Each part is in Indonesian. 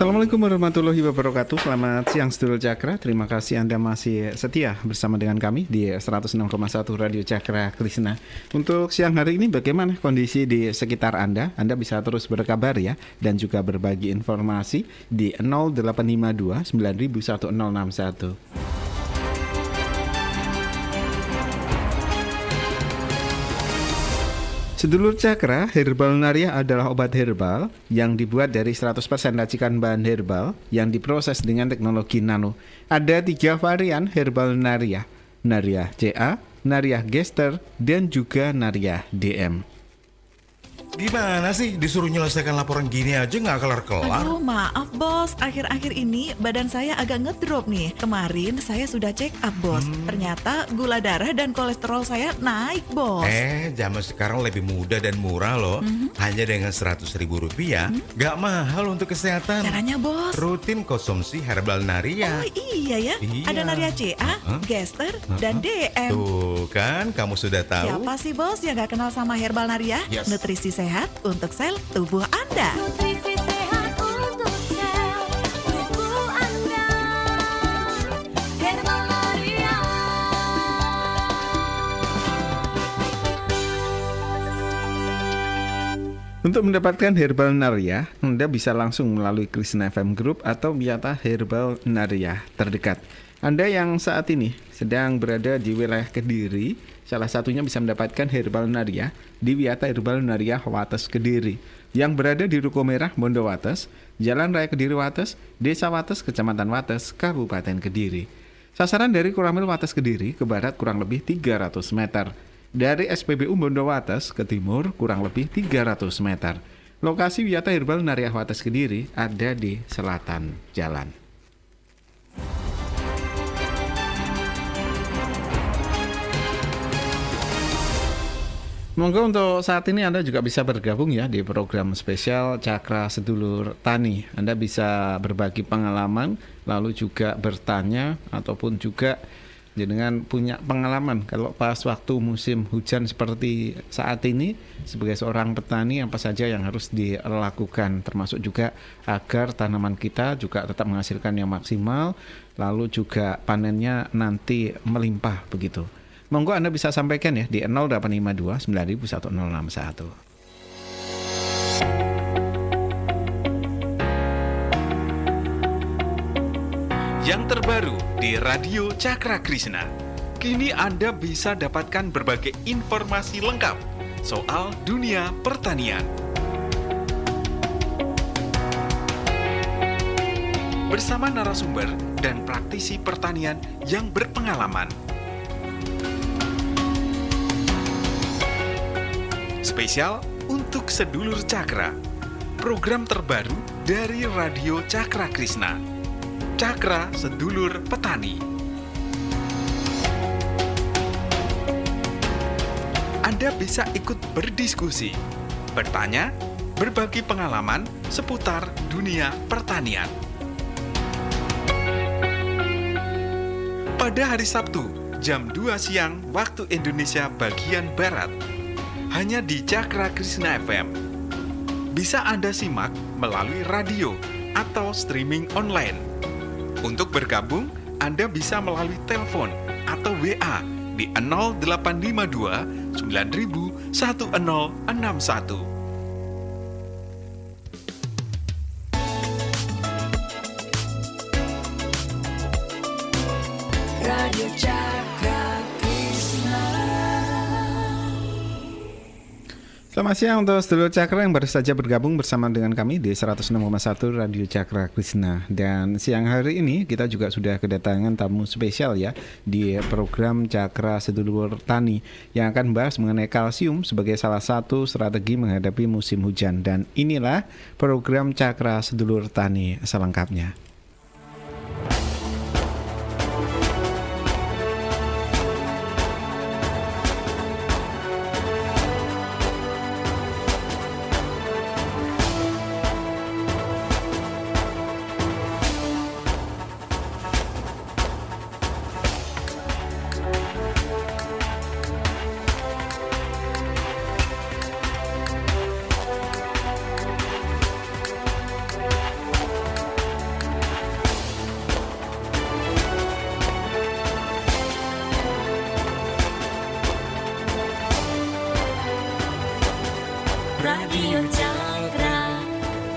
Assalamualaikum warahmatullahi wabarakatuh. Selamat siang Sedulur Cakra. Terima kasih Anda masih setia bersama dengan kami di 106,1 Radio Cakra Krishna. Untuk siang hari ini bagaimana kondisi di sekitar Anda? Anda bisa terus berkabar ya, dan juga berbagi informasi di 0852 901061. Sedulur Cakra, Herbal Naria adalah obat herbal yang dibuat dari 100% racikan bahan herbal yang diproses dengan teknologi nano. Ada 3 varian Herbal Naria, Naria CA, Naria Gester, dan juga Naria DM. Gimana sih disuruh nyelesaikan laporan gini aja nggak kelar-kelar? Aduh, maaf bos, akhir-akhir ini badan saya agak ngedrop nih. Kemarin saya sudah check up bos, ternyata gula darah dan kolesterol saya naik bos. Zaman sekarang lebih mudah dan murah loh. Hanya dengan Rp100.000, nggak mahal untuk kesehatan. Caranya bos? Rutin konsumsi Herbal Naria. Oh iya ya, Iya. ada Naria CA, Gester, dan DM. Tuh kan, kamu sudah tahu. Siapa sih bos yang gak kenal sama Herbal Naria? Yes. Nutrisi sehat untuk sel tubuh Anda. Nutrisi sehat untuk sel tubuh Anda. Herbal Naria. Untuk mendapatkan Herbal Naria, Anda bisa langsung melalui Krishna FM Group atau Wiyata Herbal Naria terdekat. Anda yang saat ini sedang berada di wilayah Kediri, salah satunya bisa mendapatkan Herbal Naria di Wiyata Herbal Naria Wates Kediri yang berada di Ruko Merah Bondo Wates, Jalan Raya Kediri Wates, Desa Wates, Kecamatan Wates, Kabupaten Kediri. Sasaran dari Koramil Wates Kediri ke barat kurang lebih 300 meter. Dari SPBU Bondo Wates ke timur kurang lebih 300 meter. Lokasi Wiyata Herbal Naria Wates Kediri ada di selatan jalan. Monggo untuk saat ini Anda juga bisa bergabung ya di program spesial Cakra Sedulur Tani. Anda bisa berbagi pengalaman, lalu juga bertanya, ataupun juga dengan punya pengalaman kalau pas waktu musim hujan seperti saat ini, sebagai seorang petani apa saja yang harus dilakukan, termasuk juga agar tanaman kita juga tetap menghasilkan yang maksimal, lalu juga panennya nanti melimpah begitu. Monggo Anda bisa sampaikan ya di 0852 901061. Yang terbaru di Radio Cakra Krishna. Kini Anda bisa dapatkan berbagai informasi lengkap soal dunia pertanian. Bersama narasumber dan praktisi pertanian yang berpengalaman. Spesial untuk Sedulur Cakra, program terbaru dari Radio Cakra Krishna, Cakra Sedulur Petani. Anda bisa ikut berdiskusi, bertanya, berbagi pengalaman seputar dunia pertanian. Pada hari Sabtu, jam 2 siang waktu Indonesia bagian Barat, hanya di Cakra Krishna FM. Bisa Anda simak melalui radio atau streaming online. Untuk bergabung, Anda bisa melalui telepon atau WA di 0852 9000 1061. Radio Cakra Krishna. Selamat siang untuk Sedulur Cakra yang baru saja bergabung bersama dengan kami di 106,1 Radio Cakra Krishna. Dan siang hari ini kita juga sudah kedatangan tamu spesial ya di program Cakra Sedulur Tani yang akan membahas mengenai kalsium sebagai salah satu strategi menghadapi musim hujan. Dan inilah program Cakra Sedulur Tani selengkapnya. Radio Cakra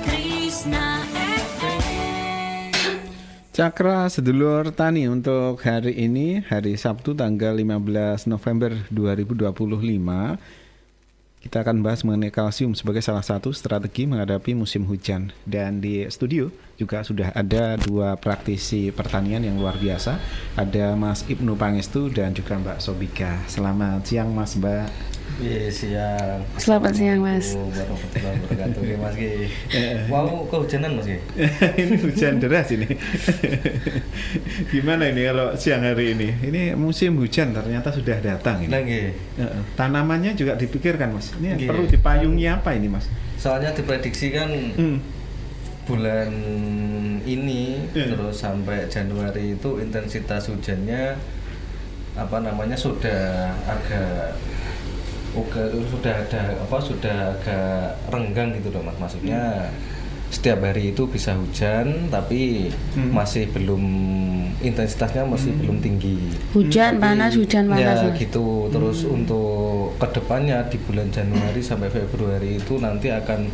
Krishna FM. Cakra Sedulur Tani untuk hari ini, hari Sabtu tanggal 15 November 2025. Kita akan bahas mengenai kalsium sebagai salah satu strategi menghadapi musim hujan. Dan di studio juga sudah ada dua praktisi pertanian yang luar biasa. Ada Mas Ibnu Pangestu dan juga Mbak Sobika. Selamat siang Mas, Mbak. Iya, siang. Selamat siang, Mas. Warahmatullahi wabarakatuh. Oke, Mas Ki. Mau kehujanan, Mas Ki? Ini hujan deras ini. Gimana ini kalau siang hari ini? Ini musim hujan ternyata sudah datang ini. Nah, nggih. Tanamannya juga dipikirkan, Mas. Ini Nggih. perlu dipayungi apa ini, Mas? Soalnya diprediksi kan bulan ini terus sampai Januari itu intensitas hujannya sudah agak sudah agak renggang gitu loh, Mas. Maksudnya setiap hari itu bisa hujan tapi masih belum intensitasnya masih belum tinggi. Hujan panas Ya Mas. gitu. Terus untuk kedepannya di bulan Januari sampai Februari itu nanti akan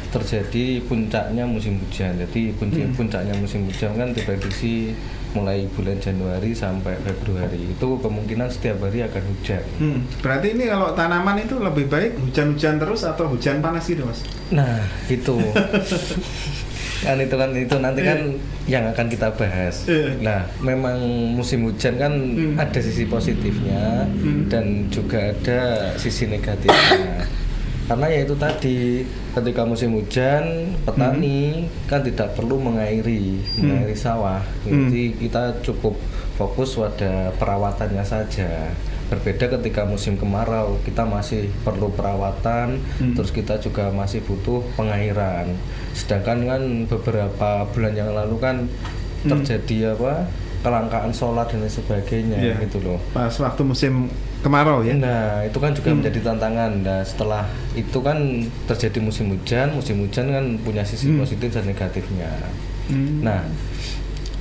terjadi puncaknya musim hujan. Jadi puncaknya musim hujan kan diprediksi mulai bulan Januari sampai Februari. Itu kemungkinan setiap hari akan hujan. Berarti ini kalau tanaman itu lebih baik hujan-hujan terus atau hujan panas gitu, Mas? Nah, itu. kan itu nanti kan yang akan kita bahas. Nah, memang musim hujan kan ada sisi positifnya dan juga ada sisi negatifnya. Karena ya itu tadi, ketika musim hujan petani kan tidak perlu mengairi sawah. Jadi kita cukup fokus pada perawatannya saja. Berbeda ketika musim kemarau, kita masih perlu perawatan, terus kita juga masih butuh pengairan. Sedangkan kan beberapa bulan yang lalu kan terjadi kelangkaan solar dan lain sebagainya gitu loh. Pas waktu musim kemarau ya. Nah, itu kan juga menjadi tantangan. Nah, setelah itu kan terjadi musim hujan kan punya sisi positif dan negatifnya. Nah,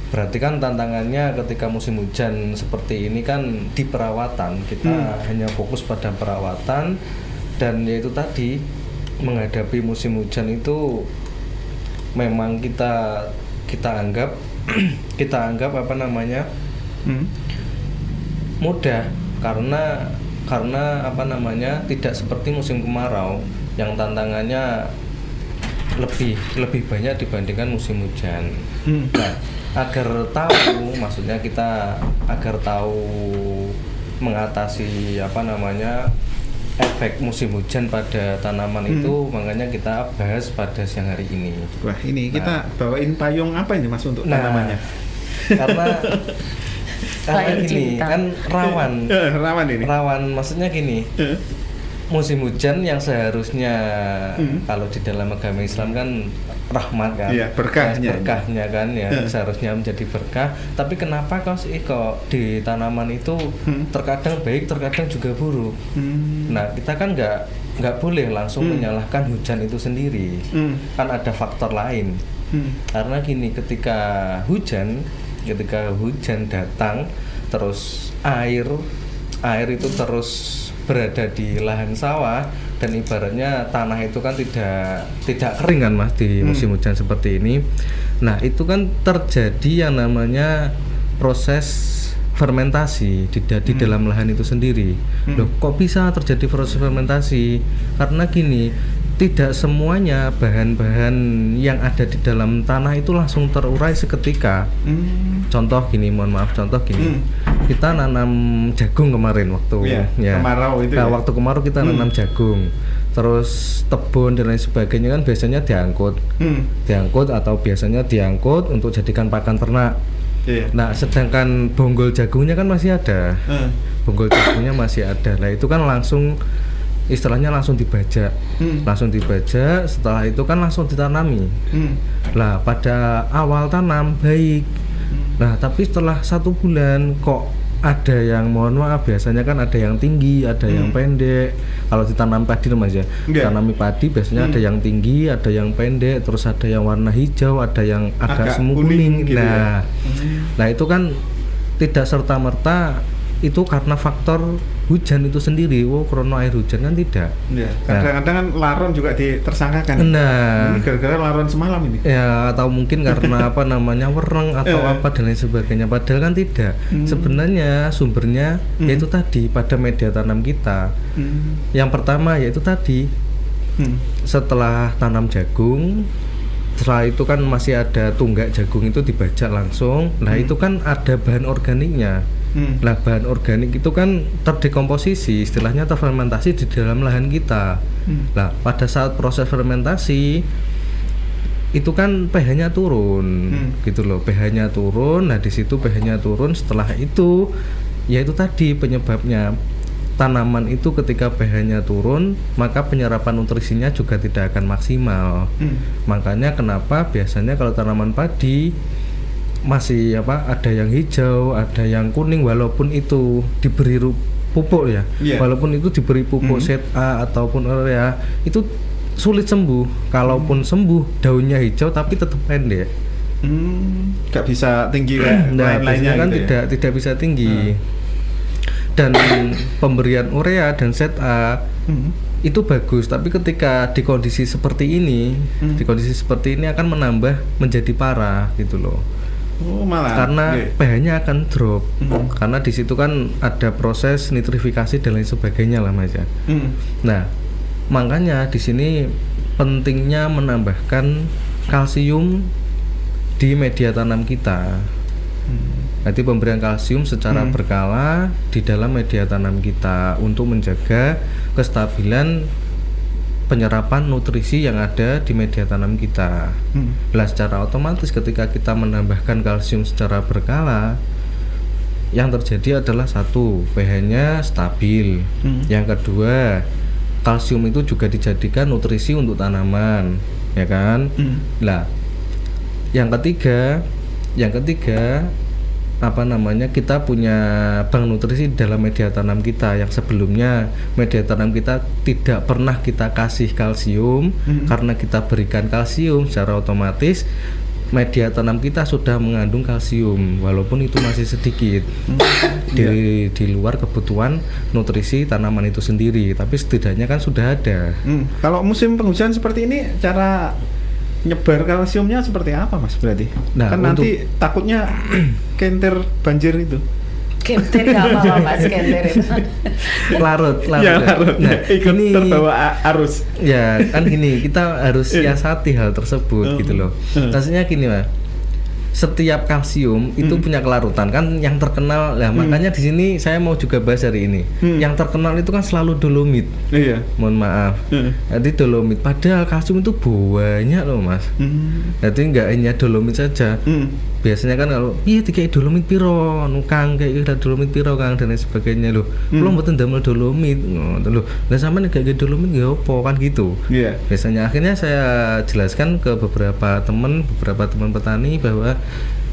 berarti kan tantangannya ketika musim hujan seperti ini kan di perawatan. Kita hanya fokus pada perawatan dan yaitu tadi menghadapi musim hujan itu memang kita anggap mudah karena tidak seperti musim kemarau yang tantangannya lebih banyak dibandingkan musim hujan. Nah, agar tahu mengatasi efek musim hujan pada tanaman itu, makanya kita bahas pada siang hari ini. Wah, ini kita bawain payung apa ini, Mas, untuk tanamannya? Karena gini kan rawan ini. Rawan maksudnya gini. Musim hujan yang seharusnya kalau di dalam agama Islam kan rahmat kan, berkahnya kan ya, seharusnya menjadi berkah. Tapi kenapa kok di tanaman itu terkadang baik, terkadang juga buruk. Nah, kita kan nggak boleh langsung menyalahkan hujan itu sendiri. Kan ada faktor lain. Karena gini, ketika hujan datang, terus air itu terus berada di lahan sawah dan ibaratnya tanah itu kan tidak kering kan, Mas, di musim hujan seperti ini. Nah, itu kan terjadi yang namanya proses fermentasi di dalam lahan itu sendiri. Loh, kok bisa terjadi proses fermentasi? Karena gini, tidak semuanya bahan-bahan yang ada di dalam tanah itu langsung terurai seketika. Contoh gini, kita nanam jagung kemarin waktu kemarau itu. Nah, waktu kemarau kita nanam jagung. Terus tebon dan lain sebagainya kan biasanya diangkut atau biasanya diangkut untuk jadikan pakan ternak. Nah, sedangkan bonggol jagungnya kan masih ada. Nah, itu kan istilahnya langsung dibajak. Setelah itu kan langsung ditanami. Lah, pada awal tanam baik. Nah, tapi setelah 1 bulan kok ada yang, mohon maaf, biasanya kan ada yang tinggi, ada yang pendek. Kalau ditanam padi, Mas ya, tanami padi biasanya ada yang tinggi, ada yang pendek, terus ada yang warna hijau, ada yang agak semu kuning gitu. Nah, itu kan tidak serta-merta itu karena faktor hujan itu sendiri, krono air hujan kan tidak. Ya, kadang-kadang kan laron juga ditersangkakan. Nah, ini gara-gara laron semalam ini. Ya, atau mungkin karena apa namanya wereng atau apa dan lain sebagainya. Padahal kan tidak. Sebenarnya sumbernya yaitu tadi pada media tanam kita. Yang pertama yaitu tadi setelah tanam jagung, setelah itu kan masih ada tunggak jagung itu dibajak langsung. Nah itu kan ada bahan organiknya. Nah bahan organik itu kan terdekomposisi, istilahnya terfermentasi di dalam lahan kita. Nah pada saat proses fermentasi itu kan pH-nya turun, gitu loh, pH-nya turun. Nah di situ pH-nya turun. Setelah itu, ya itu tadi penyebabnya tanaman itu ketika pH-nya turun, maka penyerapan nutrisinya juga tidak akan maksimal. Makanya kenapa biasanya kalau tanaman padi masih ada yang hijau, ada yang kuning, walaupun itu diberi pupuk ya, walaupun itu diberi pupuk set A ataupun urea, itu sulit sembuh. Kalaupun sembuh, daunnya hijau tapi tetap pendek. Gak bisa tinggi kayak lain-lainnya kan gitu ya? tidak bisa tinggi. Dan pemberian urea dan set A itu bagus, tapi ketika di kondisi seperti ini, akan menambah menjadi parah gitu loh. Malah karena pH-nya akan drop, karena di situ kan ada proses nitrifikasi dan lain sebagainya lah Mas ya. Nah, makanya di sini pentingnya menambahkan kalsium di media tanam kita. Jadi pemberian kalsium secara berkala di dalam media tanam kita untuk menjaga kestabilan penyerapan nutrisi yang ada di media tanam kita. Nah, secara otomatis ketika kita menambahkan kalsium secara berkala, yang terjadi adalah satu, pH-nya stabil. Yang kedua, kalsium itu juga dijadikan nutrisi untuk tanaman, ya kan? Nah, yang ketiga kita punya bank nutrisi dalam media tanam kita yang sebelumnya media tanam kita tidak pernah kita kasih kalsium. Karena kita berikan kalsium secara otomatis media tanam kita sudah mengandung kalsium walaupun itu masih sedikit di luar kebutuhan nutrisi tanaman itu sendiri, tapi setidaknya kan sudah ada. Kalau musim penghujan seperti ini, cara nyebar kalsiumnya seperti apa Mas berarti? Nah, kan nanti takutnya kenter banjir itu. Kenter nggak apa-apa Mas, kenter itu. larut. Ya, larut. Nah, ikut ini terbawa arus. Ya kan gini, kita harus siasati hal tersebut gitu loh. Maksudnya gini Mas, setiap kalsium itu punya kelarutan kan yang terkenal lah. Makanya di sini saya mau juga bahas hari ini. Yang terkenal itu kan selalu dolomit. Iya. Mohon maaf. Jadi dolomit, padahal kalsium itu banyak loh Mas. Jadi nggak hanya dolomit saja. Biasanya kan kalau dikai dolomit piro, nukang kayak dolomit piro Kang dan lain sebagainya loh. Belum mboten damel dolomit ngono lho. Lah sampean gak dolomit ya opo kan gitu. Iya. Biasanya akhirnya saya jelaskan ke beberapa teman petani bahwa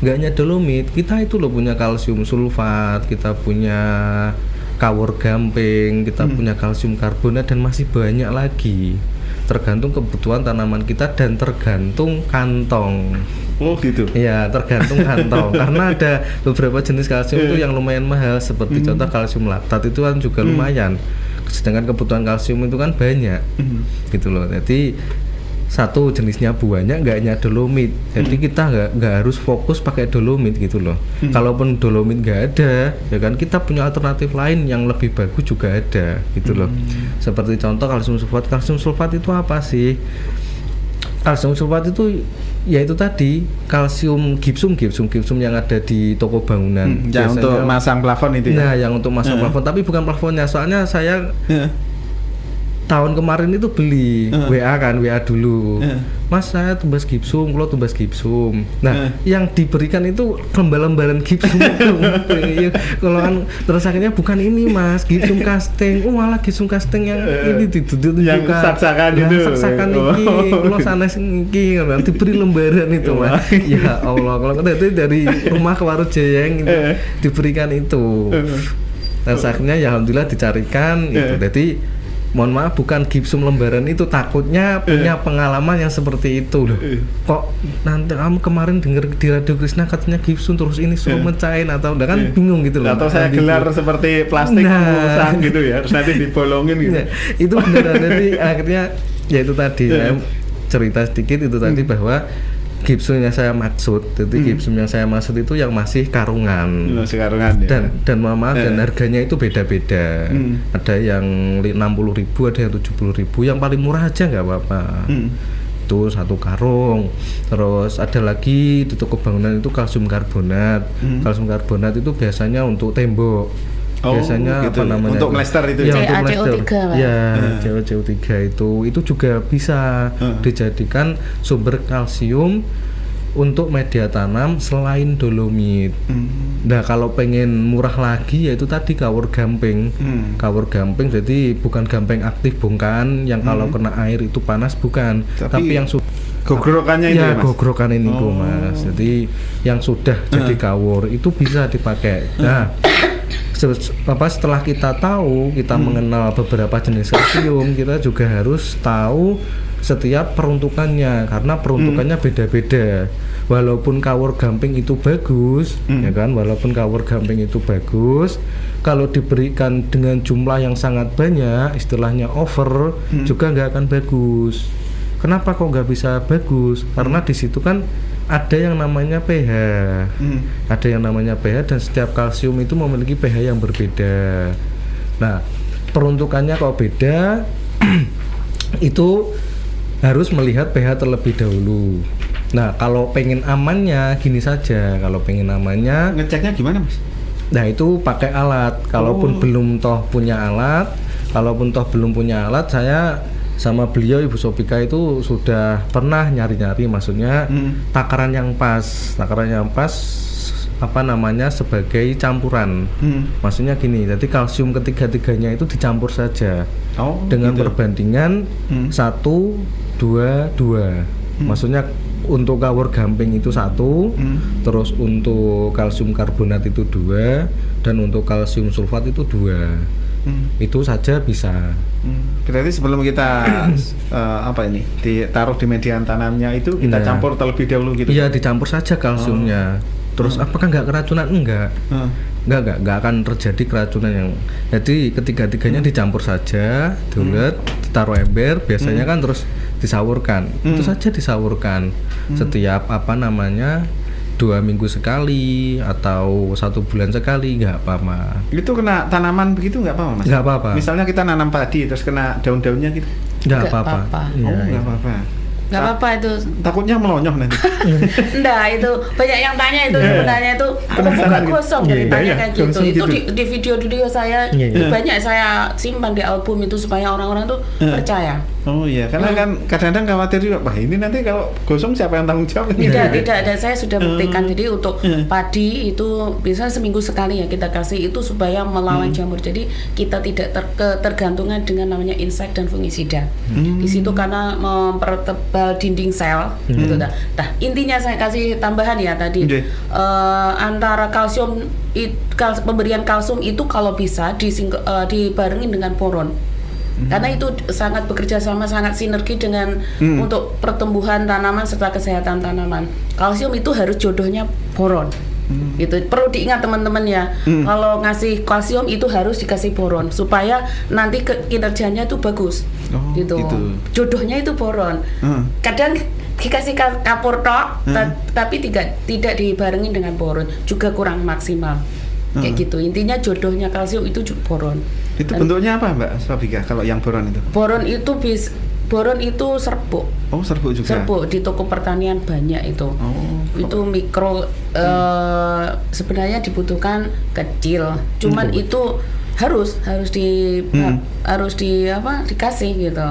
nggak hanya dolomit, kita itu loh punya kalsium sulfat, kita punya kawur gamping, kita punya kalsium karbonat dan masih banyak lagi. Tergantung kebutuhan tanaman kita dan tergantung kantong. Oh gitu. Iya, tergantung kantong. Karena ada beberapa jenis kalsium itu yang lumayan mahal, seperti contoh kalsium laktat itu kan juga lumayan. Sedangkan kebutuhan kalsium itu kan banyak. Gitu loh. Jadi satu jenisnya banyak, nggak hanya dolomit. Jadi kita nggak harus fokus pakai dolomit gitu loh. Kalaupun dolomit nggak ada, ya kan kita punya alternatif lain yang lebih bagus juga ada gitu loh. Seperti contoh kalsium sulfat. Kalsium sulfat itu apa sih? Kalsium sulfat itu yaitu tadi kalsium gipsum yang ada di toko bangunan. Yang untuk masang plafon itu ya? Nah, yang untuk masang plafon, tapi bukan plafonnya. Soalnya saya tahun kemarin itu beli WA dulu. Mas, saya tumbas gipsum, kalau tumbas gipsum. Nah, yang diberikan itu lembaran gipsum itu. Kalau kan terus akhirnya bukan ini Mas, gipsum casting. Oh, malah gipsum casting yang ini dituduh yang saksakan itu. Saksakan iki, kalau sanes iki diberi lembaran itu Mas. Ya Allah, kalau itu dari rumah ke Warujayeng itu diberikan itu. Dan akhirnya ya alhamdulillah dicarikan itu. Jadi mohon maaf bukan gipsum lembaran itu, takutnya punya pengalaman yang seperti itu loh. Kok nanti kamu kemarin dengar di Radio Krishna katanya gipsum terus ini suruh mecahin atau udah kan bingung gitu loh. Atau saya Nanti gelar itu. seperti plastik musang gitu ya, terus nanti dibolongin gitu. Nah, itu beneran. Jadi akhirnya ya itu tadi saya cerita sedikit itu tadi bahwa gipsum yang saya maksud, jadi gipsum yang saya maksud itu yang masih karungan. Sekarungan ya. Dan maaf dan harganya itu beda-beda. Ada yang 60.000, ada yang 70.000. Yang paling murah aja nggak apa-apa. Itu satu karung. Terus ada lagi di toko bangunan itu kalsium karbonat. Kalsium karbonat itu biasanya untuk tembok. Oh, biasanya gitu. apa namanya? Untuk plester itu ya? ya? Untuk plester. CaCO3, Pak. Ya, CaCO3 itu juga bisa dijadikan sumber kalsium untuk media tanam selain dolomit. Nah, kalau pengen murah lagi yaitu tadi kawur gamping. Kawur gamping jadi bukan gamping aktif bongkahan yang kalau kena air itu panas, bukan. Tapi yang gogrokannya itu ya, Mas? gogrokan ini Mas. Jadi yang sudah jadi kawur itu bisa dipakai. Nah, setelah kita tahu, kita mengenal beberapa jenis kalsium, kita juga harus tahu setiap peruntukannya karena peruntukannya beda-beda. Walaupun kawur gamping itu bagus, ya kan? Walaupun kawur gamping itu bagus, kalau diberikan dengan jumlah yang sangat banyak, istilahnya over, juga nggak akan bagus. Kenapa kok nggak bisa bagus? Karena di situ kan ada yang namanya pH, ada yang namanya pH dan setiap kalsium itu memiliki pH yang berbeda. Nah, peruntukannya kok beda, itu harus melihat pH terlebih dahulu. Nah, kalau pengen amannya gini saja, kalau pengen amannya ngeceknya gimana, Mas? Nah, itu pakai alat. Kalaupun belum punya alat, saya sama beliau Ibu Sopika itu sudah pernah nyari-nyari, maksudnya takaran yang pas apa namanya sebagai campuran. Maksudnya gini, jadi kalsium ketiga-tiganya itu dicampur saja dengan gitu. perbandingan 1, 2, 2. Maksudnya untuk kawur gamping itu 1, terus untuk kalsium karbonat itu 2, dan untuk kalsium sulfat itu 2. Itu saja bisa. Berarti sebelum kita ditaruh di median tanamnya itu kita campur terlebih dahulu gitu. Iya, dicampur saja kalsiumnya. Terus apakah nggak keracunan? Enggak. Nggak akan terjadi keracunan yang. Jadi ketiga-tiganya dicampur saja, diulet, ditaruh ember, biasanya kan terus disawurkan. Itu saja disawurkan. Setiap 2 minggu sekali atau 1 bulan sekali, nggak apa-apa. Itu kena tanaman begitu nggak apa-apa, Mas? Nggak apa-apa. Misalnya kita nanam padi terus kena daun-daunnya gitu. Nggak Nggak apa-apa. apa-apa. Iya, Nggak apa-apa. Nggak apa-apa itu. Takutnya melonyoh nanti. Enggak, itu banyak yang tanya itu sebenarnya itu buka gosong ceritanya Iya, kayak gitu. gosong Itu gitu. di video saya banyak saya simpan di album itu supaya orang-orang tuh percaya. Oh iya, karena kan kadang-kadang khawatir juga, wah ini nanti kalau gosong siapa yang tanggung jawab? Tidak, dan saya sudah buktikan. Jadi untuk padi itu bisa seminggu sekali ya kita kasih itu supaya melawan jamur. Jadi kita tidak tergantungan dengan namanya insek dan fungisida. Di situ karena mempertebal dinding sel gitu dah. Nah, intinya saya kasih tambahan ya tadi. Antara kalsium pemberian kalsium itu kalau bisa dibarengin dengan boron. Karena itu sangat bekerja sama, sangat sinergi dengan untuk pertumbuhan tanaman serta kesehatan tanaman. Kalsium itu harus jodohnya boron. Gitu. Perlu diingat teman-teman ya. Kalau ngasih kalsium itu harus dikasih boron supaya nanti kinerjanya itu bagus. Gitu. Jodohnya itu boron. Kadang dikasih kapur tok, tapi tidak dibarengin dengan boron, juga kurang maksimal. Kayak gitu. Intinya jodohnya kalsium itu boron. Itu bentuknya apa, Mbak Sopika, kalau yang boron itu? Boron itu serbuk. Oh, serbuk juga. Serbuk di toko pertanian banyak itu. Itu mikro sebenarnya dibutuhkan kecil. Cuman itu harus dikasih gitu.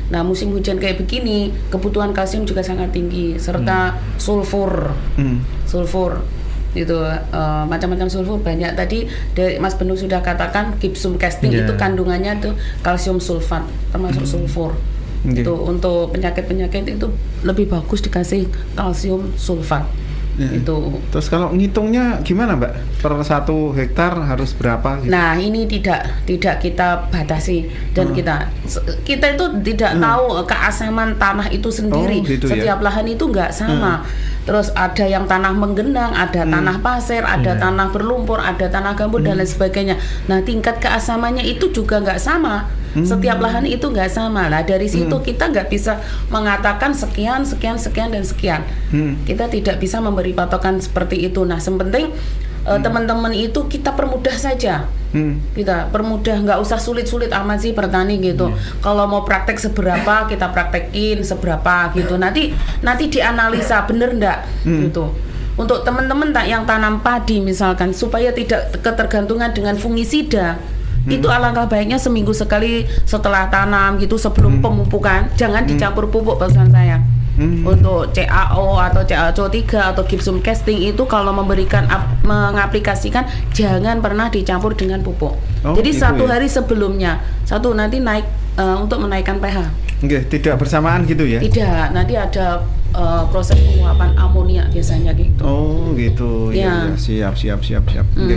Nah, musim hujan kayak begini, kebutuhan kalsium juga sangat tinggi serta sulfur. Itu macam-macam sulfur banyak. Tadi dari Mas Benu sudah katakan gipsum casting itu kandungannya tuh kalsium sulfat termasuk sulfur. Itu untuk penyakit-penyakit itu lebih bagus dikasih kalsium sulfat. Itu. Terus kalau ngitungnya gimana, Mbak? Per 1 hektar harus berapa gitu? Nah, ini tidak kita batasi dan kita itu tidak tahu keasaman tanah itu sendiri. Oh, gitu ya? Setiap lahan itu nggak sama. Terus ada yang tanah menggenang, ada tanah pasir, ada tanah berlumpur, ada tanah gambut dan lain sebagainya. Nah, tingkat keasamannya itu juga nggak sama. Setiap lahan itu nggak sama. Nah, dari situ kita nggak bisa mengatakan sekian dan sekian. Kita tidak bisa memberi patokan seperti itu. Nah, sepenting teman-teman itu kita permudah saja. Kita permudah, nggak usah sulit-sulit amat sih bertani gitu. Kalau mau praktek seberapa, kita praktekin seberapa gitu. Nanti dianalisa bener ndak gitu. Untuk teman-teman yang tanam padi misalkan, supaya tidak ketergantungan dengan fungisida, itu alangkah baiknya seminggu sekali setelah tanam gitu, sebelum pemupukan jangan dicampur pupuk pesan saya. Untuk CAO atau CaCO3 atau gypsum casting itu kalau mengaplikasikan jangan pernah dicampur dengan pupuk. Jadi gitu 1 ya? hari sebelumnya, nanti naik untuk menaikkan pH. Oke, tidak bersamaan gitu ya? Tidak, nanti ada proses penguapan amonia biasanya gitu. Oh gitu, ya. Siap. Oke.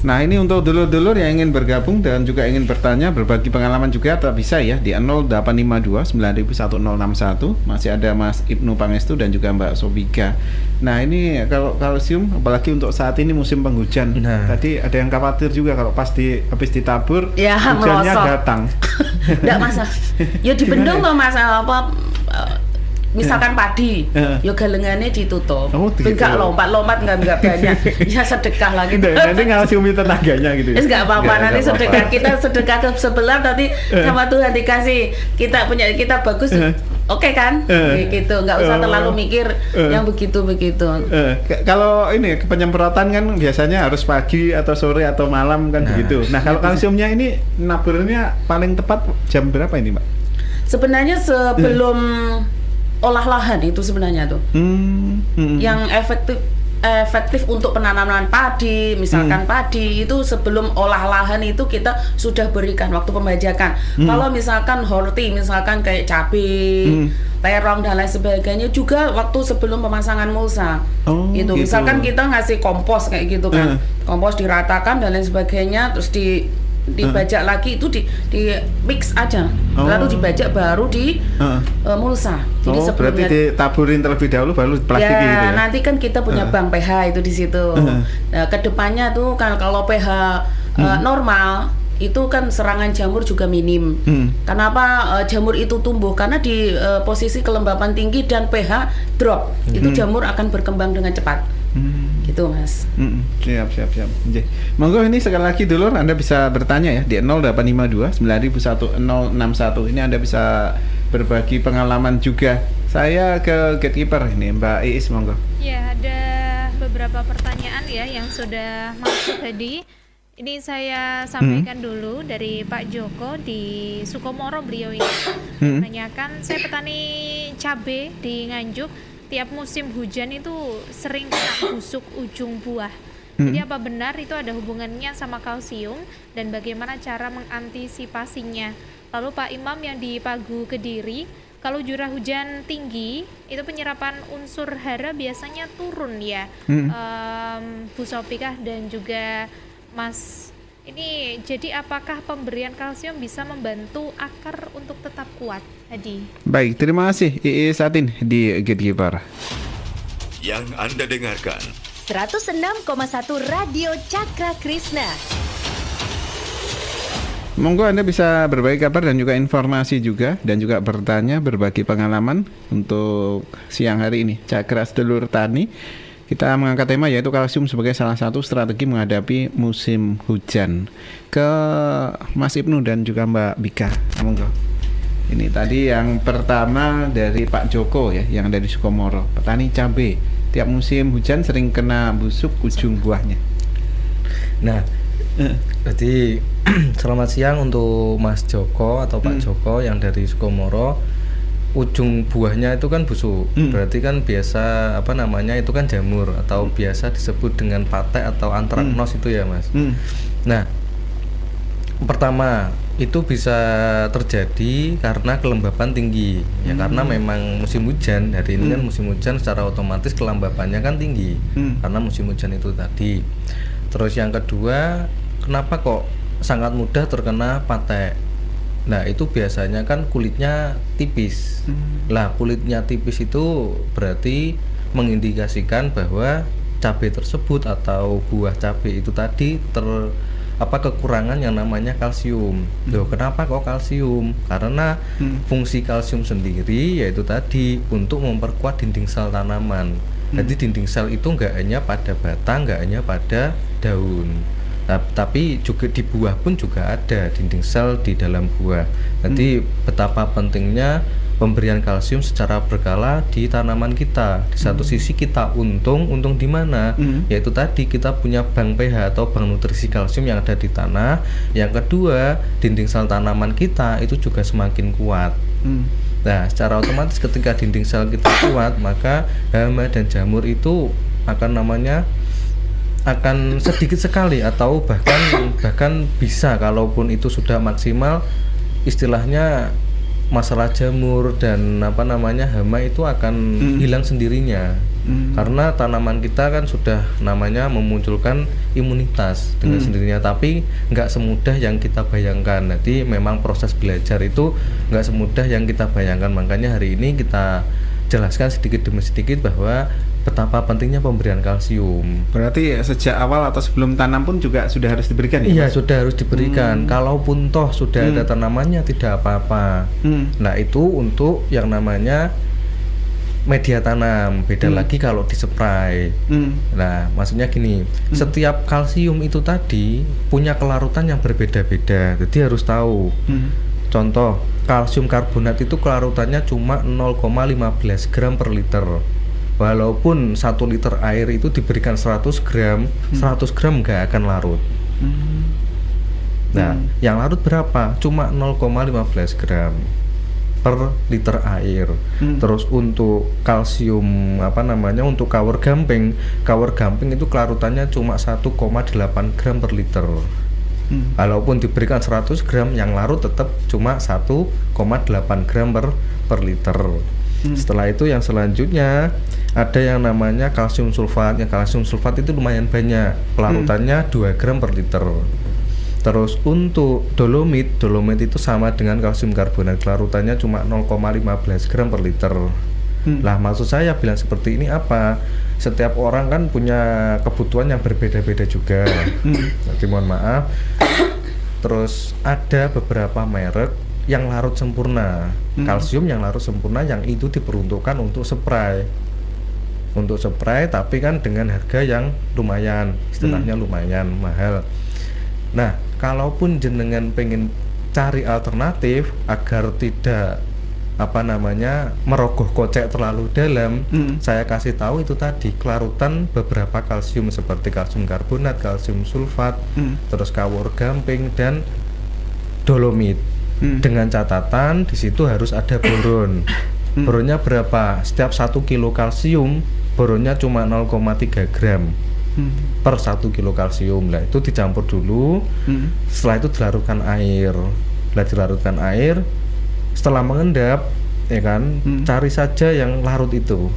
Nah, ini untuk dulur-dulur yang ingin bergabung dan juga ingin bertanya, berbagi pengalaman juga, tak bisa ya di 0852 901061. Masih ada Mas Ibnu Pangestu dan juga Mbak Sobika. Nah, ini kalau kalsium apalagi untuk saat ini musim penghujan. Nah. Tadi ada yang khawatir juga kalau habis ditabur Ya, hujannya merosot. datang. Enggak masalah. Ya dibendung kok masalah apa. Misalkan padi, yo galengannya ditutup. Oh, gitu. Enggak lompat enggak banyak. Ya sedekah lah gitu. Nanti ngasihumi tetangganya gitu ya. Enggak apa-apa, nanti Nggak sedekah. apa-apa. Kita sedekah ke sebelah nanti sama Tuhan dikasih. Punya kita bagus. Oke kan? Gitu, enggak usah terlalu mikir yang begitu-begitu. Kalau ini penyemprotan kan biasanya harus pagi atau sore atau malam kan begitu. Nah, kalau kalsiumnya ini naburnya paling tepat jam berapa ini, Mbak? Sebenarnya sebelum olah lahan itu sebenarnya tuh yang efektif untuk penanaman padi, misalkan padi itu sebelum olah lahan itu kita sudah berikan waktu pembajakan. Kalau misalkan horti, misalkan kayak cabai, terong dan lain sebagainya juga waktu sebelum pemasangan mulsa. Gitu. Misalkan kita ngasih kompos kayak gitu kan, kompos diratakan dan lain sebagainya, terus dibajak lagi itu di mix aja, lalu dibajak baru di mulsa. Jadi berarti ditaburin terlebih dahulu baru plastik ya, gitu ya. nanti kan kita punya bank pH itu di situ. Nah, kedepannya tuh kan kalau pH normal itu kan serangan jamur juga minim. Kenapa jamur itu tumbuh? Karena di posisi kelembapan tinggi dan pH drop, itu jamur akan berkembang dengan cepat. Gitu Mas. Siap. Oke. Monggo ini sekali lagi dulur Anda bisa bertanya ya di 0852 901061. Ini Anda bisa berbagi pengalaman juga. Saya ke gatekeeper ini Mbak Iis, monggo. Ya, ada beberapa pertanyaan ya yang sudah masuk tadi. Ini saya sampaikan dulu dari Pak Joko di Sukomoro, beliau ini menanyakan, saya petani cabai di Nganjuk. Tiap musim hujan itu sering kena busuk ujung buah. Jadi apa benar itu ada hubungannya sama kalsium dan bagaimana cara mengantisipasinya? Lalu Pak Imam yang di Pagu Kediri, kalau curah hujan tinggi itu penyerapan unsur hara biasanya turun ya, Bu Sopikah dan juga Mas. Ini jadi apakah pemberian kalsium bisa membantu akar untuk tetap kuat? Hadi. Baik, terima kasih Iis Satin di gatekeeper. Yang Anda dengarkan 106,1 Radio Cakra Krishna. Monggo Anda bisa berbagi kabar dan juga informasi juga, dan juga bertanya, berbagi pengalaman untuk siang hari ini. Cakra Sedulur Tani, kita mengangkat tema yaitu kalsium sebagai salah satu strategi menghadapi musim hujan. Ke Mas Ibnu dan juga Mbak Bika, monggo. Ini tadi yang pertama dari Pak Joko ya, yang dari Sukomoro, petani cabai. Tiap musim hujan sering kena busuk ujung buahnya. Nah, berarti selamat siang untuk Mas Joko atau Pak Joko yang dari Sukomoro. Ujung buahnya itu kan busuk, berarti kan biasa apa namanya itu kan jamur atau biasa disebut dengan patek atau antraknos itu ya Mas. Nah, pertama Itu bisa terjadi karena kelembapan tinggi. Ya karena memang musim hujan. Hari ini kan musim hujan, secara otomatis kelembapannya kan tinggi. Karena musim hujan itu tadi. Terus yang kedua, kenapa kok sangat mudah terkena patek? Nah, itu biasanya kan kulitnya tipis. Lah, kulitnya tipis itu berarti mengindikasikan bahwa cabai tersebut atau buah cabai itu tadi kekurangan yang namanya kalsium. Loh, kenapa kok kalsium? Karena fungsi kalsium sendiri yaitu tadi untuk memperkuat dinding sel tanaman. Jadi dinding sel itu nggak hanya pada batang, nggak hanya pada daun, tapi juga di buah pun juga ada dinding sel di dalam buah. Jadi betapa pentingnya pemberian kalsium secara berkala di tanaman kita. Di satu sisi kita untung di mana? Yaitu tadi kita punya bank pH atau bank nutrisi kalsium yang ada di tanah. Yang kedua, dinding sel tanaman kita itu juga semakin kuat. Nah, secara otomatis ketika dinding sel kita kuat, maka hama dan jamur itu akan sedikit sekali atau bahkan bisa, kalaupun itu sudah maksimal, istilahnya masalah jamur dan hama itu akan hilang sendirinya. Karena tanaman kita kan sudah memunculkan imunitas dengan sendirinya, tapi nggak semudah yang kita bayangkan. Jadi memang proses belajar itu nggak semudah yang kita bayangkan. Makanya hari ini kita jelaskan sedikit demi sedikit bahwa betapa pentingnya pemberian kalsium. Berarti sejak awal atau sebelum tanam pun juga sudah harus diberikan ya? Iya, sudah harus diberikan. Kalaupun toh sudah ada tanamannya tidak apa-apa. Nah, itu untuk yang namanya media tanam. Beda lagi kalau dispray. Nah, maksudnya gini, setiap kalsium itu tadi punya kelarutan yang berbeda-beda. Jadi harus tahu. Contoh, kalsium karbonat itu kelarutannya cuma 0,15 gram per liter. Walaupun 1 liter air itu diberikan 100 gram, 100 gram nggak akan larut. Nah, yang larut berapa? Cuma 0,15 gram per liter air. Terus untuk kalsium untuk kawar gamping itu kelarutannya cuma 1,8 gram per liter. Walaupun diberikan 100 gram, yang larut tetap cuma 1,8 gram per liter. Setelah itu yang selanjutnya ada yang namanya kalsium sulfat. Yang kalsium sulfat itu lumayan banyak, kelarutannya 2 gram per liter. Terus untuk dolomit itu sama dengan kalsium karbonat, kelarutannya cuma 0,15 gram per liter. Lah, maksud saya bilang seperti ini apa? Setiap orang kan punya kebutuhan yang berbeda-beda juga. Jadi mohon maaf. Terus ada beberapa merek yang larut sempurna, kalsium yang larut sempurna, yang itu diperuntukkan untuk spray. Tapi kan dengan harga yang lumayan, istilahnya lumayan mahal. Nah, kalaupun jenengan pengen cari alternatif agar tidak merogoh kocek terlalu dalam, saya kasih tahu itu tadi kelarutan beberapa kalsium seperti kalsium karbonat, kalsium sulfat, terus kawor gamping dan dolomit. Dengan catatan di situ harus ada boron. Boronnya berapa? Setiap 1 kilo kalsium boronnya cuma 0,3 gram per 1 kilo kalsium. Lah, itu dicampur dulu. Setelah itu dilarutkan air. Setelah mengendap, ya kan, cari saja yang larut itu.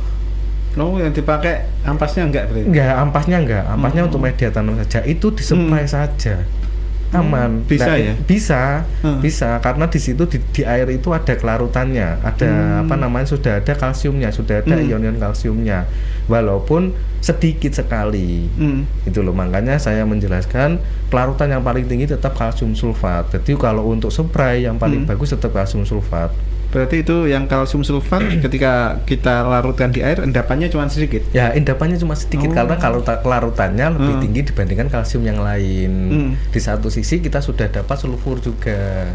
Yang dipakai ampasnya enggak berarti? Enggak, ampasnya untuk media tanam saja. Itu dispray saja. Aman. Bisa ya? Bisa karena di situ di air itu ada kelarutannya, ada sudah ada kalsiumnya, sudah ada ion-ion kalsiumnya, walaupun sedikit sekali. Itu loh, makanya saya menjelaskan kelarutan yang paling tinggi tetap kalsium sulfat. Jadi kalau untuk spray yang paling bagus tetap kalsium sulfat. Berarti itu yang kalsium sulfat ketika kita larutkan di air, endapannya cuma sedikit? Ya, endapannya cuma sedikit karena kalau kelarutannya lebih tinggi dibandingkan kalsium yang lain. Di satu sisi kita sudah dapat sulfur juga,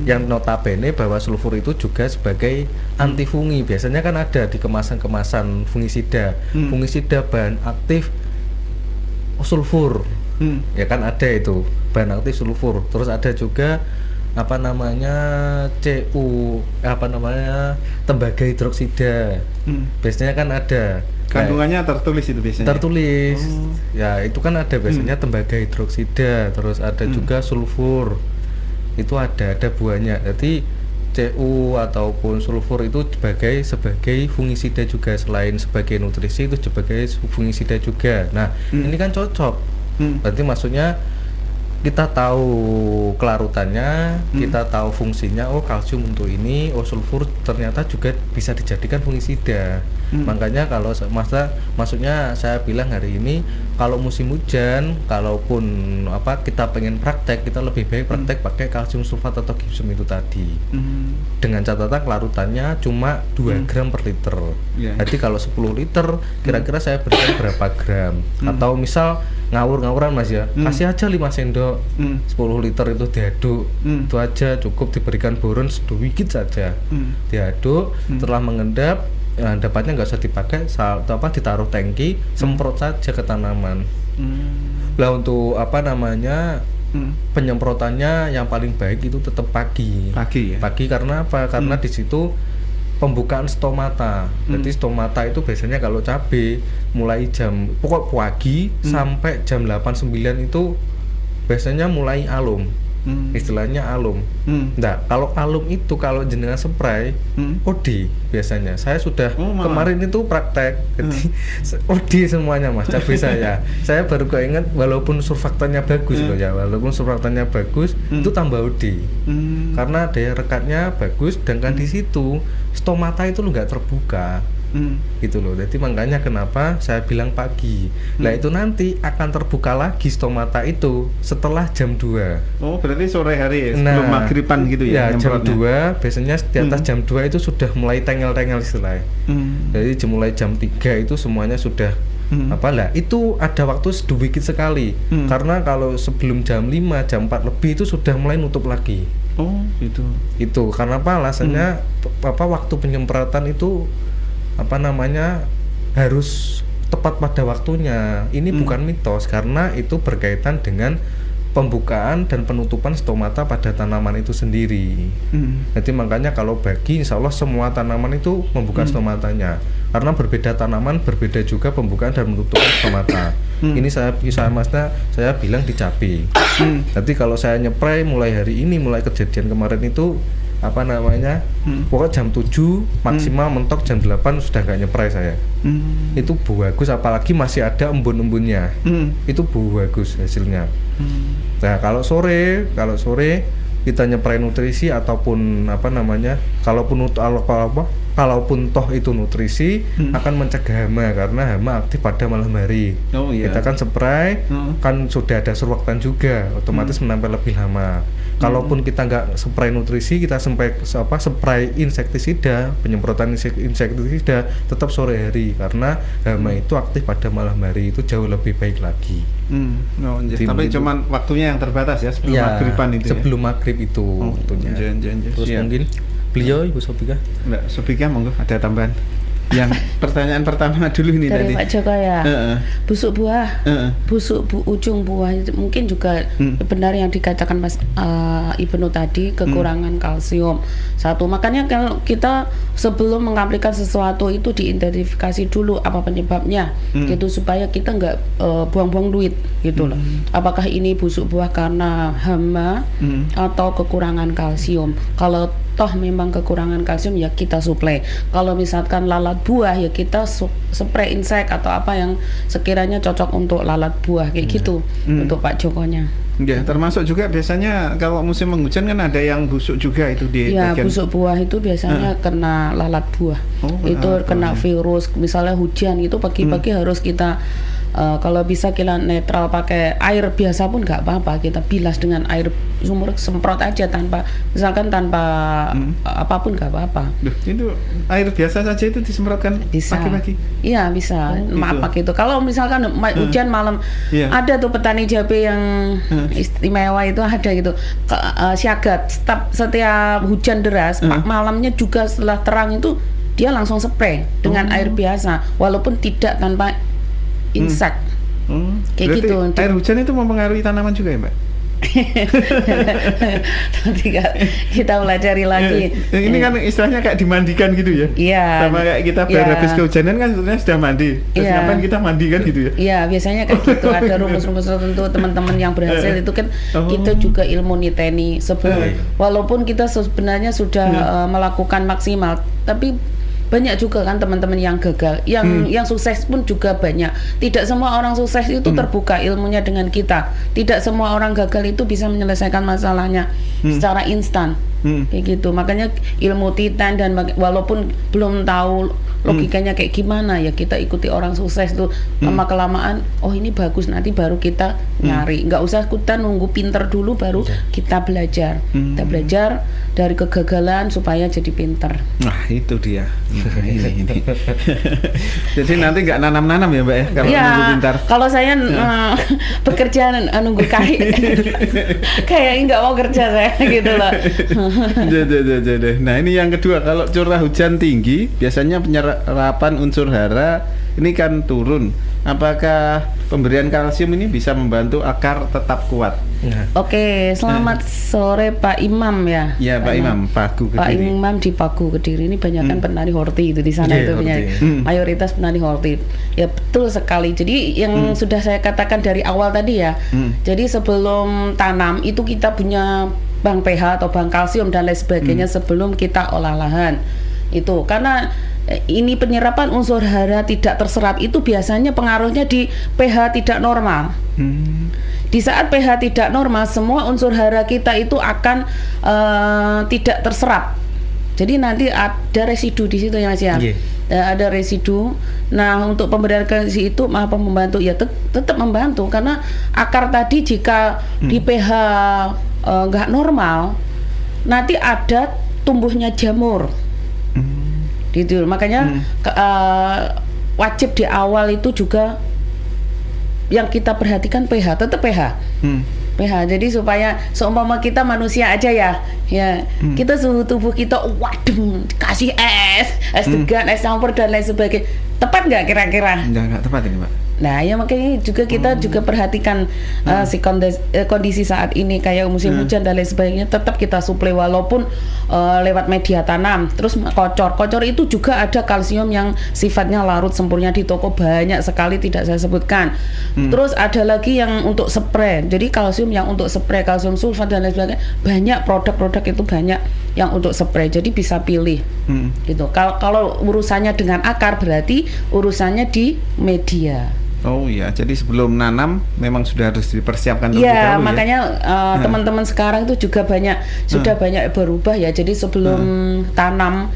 yang notabene bahwa sulfur itu juga sebagai antifungi. Biasanya kan ada di kemasan-kemasan fungisida, fungisida bahan aktif sulfur, ya kan ada itu bahan aktif sulfur. Terus ada juga tembaga hidroksida. Biasanya kan ada kandungannya tertulis itu biasanya. Tertulis. Ya, itu kan ada biasanya tembaga hidroksida, terus ada juga sulfur. itu ada buahnya. Jadi CU ataupun sulfur itu sebagai fungisida juga, selain sebagai nutrisi itu sebagai fungisida juga. Nah, ini kan cocok. Berarti maksudnya kita tahu kelarutannya, kita tahu fungsinya. Oh, kalsium untuk ini, oh sulfur ternyata juga bisa dijadikan fungisida. Makanya kalau maksudnya saya bilang hari ini kalau musim hujan, kalaupun kita pengen praktek, kita lebih baik praktek pakai kalsium sulfat atau gipsum itu tadi. Dengan catatan kelarutannya cuma 2 gram per liter. Jadi kalau 10 liter kira-kira saya berikan berapa gram? Atau misal ngawur-ngawuran Mas ya, kasih aja 5 sendok 10 liter itu diaduk, itu aja cukup, diberikan boron sedikit saja, diaduk, setelah mengendap, dapatnya nggak usah dipakai, ditaruh tangki, semprot saja ke tanaman. Lah untuk penyemprotannya yang paling baik itu tetap pagi ya? Pagi karena apa? Karena di situ pembukaan stomata. Jadi stomata itu biasanya kalau cabai mulai pokok pagi sampai jam 8-9 itu biasanya mulai alum. Istilahnya alum. Nah, kalau alum itu kalau jenengan spray OD biasanya. Saya sudah kemarin itu praktek. Jadi OD semuanya Mas, cabai saya. Saya baru keinget walaupun surfaktannya bagus loh ya. Walaupun surfaktannya bagus, itu tambah OD. Karena daya rekatnya bagus, sedangkan di situ stomata itu lo nggak terbuka. Gitu loh. Jadi makanya kenapa saya bilang pagi. Nah, itu nanti akan terbuka lagi stomata itu setelah jam 2. Oh, berarti sore hari ya, sebelum maghriban gitu ya? Ya, jam 2 biasanya di atas jam 2 itu sudah mulai tengel-tengel istilahnya. Jadi mulai jam 3 itu semuanya sudah itu ada waktu sedikit sekali. Karena kalau sebelum jam 5, jam 4 lebih itu sudah mulai nutup lagi. Oh, gitu. Itu karena apa? Alasannya waktu penyemprotan itu harus tepat pada waktunya. Ini bukan mitos, karena itu berkaitan dengan pembukaan dan penutupan stomata pada tanaman itu sendiri. Jadi makanya kalau bagi insya Allah semua tanaman itu membuka stomatanya. Karena berbeda tanaman, berbeda juga pembukaan dan penutupan stomata. Ini saya bilang di cabai. Jadi kalau saya nyepray mulai hari ini, mulai kejadian kemarin itu pokoknya jam 7 maksimal mentok jam 8 sudah nggak nyepray saya. Itu bagus, apalagi masih ada embun-embunnya. Itu bagus hasilnya. Nah, kalau sore kita nyepray nutrisi ataupun kalaupun toh itu nutrisi akan mencegah hama, karena hama aktif pada malam hari. Kita kan spray kan sudah ada surfaktan juga, otomatis menempel lebih lama. Kalaupun kita nggak spray nutrisi, kita spray insektisida, penyemprotan insektisida tetap sore hari, karena hama itu aktif pada malam hari, itu jauh lebih baik lagi. Tapi cuman waktunya yang terbatas ya, sebelum maghriban itu. Sebelum maghrib itu waktunya. Terus mungkin beliau Ibu Sofika? Mbak Sofika monggo ada tambahan. Yang pertanyaan pertama dulu ini dari tadi. Pak Joko ya. Busuk buah, ujung buah itu mungkin juga benar yang dikatakan Mas Ibnu tadi, kekurangan kalsium. Satu, makanya kalau kita sebelum mengaplikan sesuatu itu diidentifikasi dulu apa penyebabnya, gitu, supaya kita nggak buang-buang duit gitu loh. Apakah ini busuk buah karena hama atau kekurangan kalsium? Kalau toh memang kekurangan kalsium ya kita suplai. Kalau misalkan lalat buah ya kita spray insek atau apa yang sekiranya cocok untuk lalat buah kayak gitu untuk Pak Jokonya. Ya, termasuk juga biasanya kalau musim penghujan kan ada yang busuk juga itu di bagian. Busuk buah itu biasanya kena lalat buah. Itu kena virus. Misalnya hujan itu pagi-pagi harus kita kalau bisa kita netral pakai air biasa pun nggak apa-apa, kita bilas dengan air sumur, semprot aja tanpa apapun nggak apa-apa. Itu air biasa saja itu disemprotkan pagi-pagi? Iya bisa, mapak itu. Kalau misalkan hujan malam, ada tuh petani cabai yang istimewa itu ada gitu, syagat setiap hujan deras, malamnya juga setelah terang itu dia langsung spray dengan air biasa, walaupun tidak tanpa insek. Kayak berarti gitu. Air hujan itu mempengaruhi tanaman juga ya, Mbak? Nanti kita pelajari lagi. Ini kan istilahnya kayak dimandikan gitu ya. Iya. Sama kayak kita baru habis kehujanan kan sebenarnya sudah mandi. Terus ngapain kita mandi kan gitu ya. Iya, biasanya kayak gitu. Ada rumus-rumus tertentu teman-teman yang berhasil itu kan kita juga ilmu niteni walaupun kita sebenarnya sudah melakukan maksimal, tapi banyak juga kan teman-teman yang gagal, yang sukses pun juga banyak. Tidak semua orang sukses itu terbuka ilmunya dengan kita. Tidak semua orang gagal itu bisa menyelesaikan masalahnya secara instan. Kayak gitu. Makanya ilmu titan dan walaupun belum tahu logikanya kayak gimana, ya kita ikuti orang sukses tuh. Lama kelamaan, oh ini bagus, nanti baru kita nyari. Nggak usah kita nunggu pinter dulu baru kita belajar. Kita belajar dari kegagalan supaya jadi pinter. Nah itu dia. Ini. Jadi nanti nggak nanam-nanam ya Mbak ya kalau nunggu pintar. Kalau saya bekerja nunggu kayak nggak mau kerja saya gitu loh. Nah ini yang kedua, kalau curah hujan tinggi biasanya penyerapan unsur hara ini kan turun. Apakah pemberian kalsium ini bisa membantu akar tetap kuat? Oke, selamat sore Pak Imam ya. Ya Pak Imam, Pagu Kediri. Pak Imam di Pagu Kediri ini banyakkan penari horti itu di sana itu mayoritas penari horti. Ya betul sekali. Jadi yang sudah saya katakan dari awal tadi ya. Jadi sebelum tanam itu kita punya bank pH atau bank kalsium dan lain sebagainya sebelum kita olah lahan. Itu karena ini penyerapan unsur hara tidak terserap itu biasanya pengaruhnya di pH tidak normal. Di saat pH tidak normal, semua unsur hara kita itu akan tidak terserap. Jadi nanti ada residu di situ ya Mas ya. Ada residu. Nah untuk pemberian kalsium itu membantu ya tetap membantu karena akar tadi jika di pH nggak normal, nanti ada tumbuhnya jamur. Gitu. Makanya wajib di awal itu juga yang kita perhatikan pH, tetap pH. pH. Jadi supaya seumpama kita manusia aja ya, kita suhu tubuh kita waduh kasih es degan, es campur dan lain sebagainya. Tepat nggak kira-kira? Nggak tepat ini Mbak. Nah ya makanya juga kita juga perhatikan si kondisi saat ini kayak musim hujan dan lain sebagainya, tetap kita suplai walaupun lewat media tanam. Terus kocor itu juga ada kalsium yang sifatnya larut sempurna di toko banyak sekali, tidak saya sebutkan. Terus ada lagi yang untuk spray, jadi kalsium yang untuk spray, kalsium sulfat dan lain sebagainya, banyak produk-produk itu banyak yang untuk spray, jadi bisa pilih gitu. Kalau urusannya dengan akar berarti urusannya di media. Oh iya, jadi sebelum nanam memang sudah harus dipersiapkan terlebih dahulu. Iya, makanya teman-teman sekarang itu juga sudah banyak berubah ya. Jadi sebelum tanam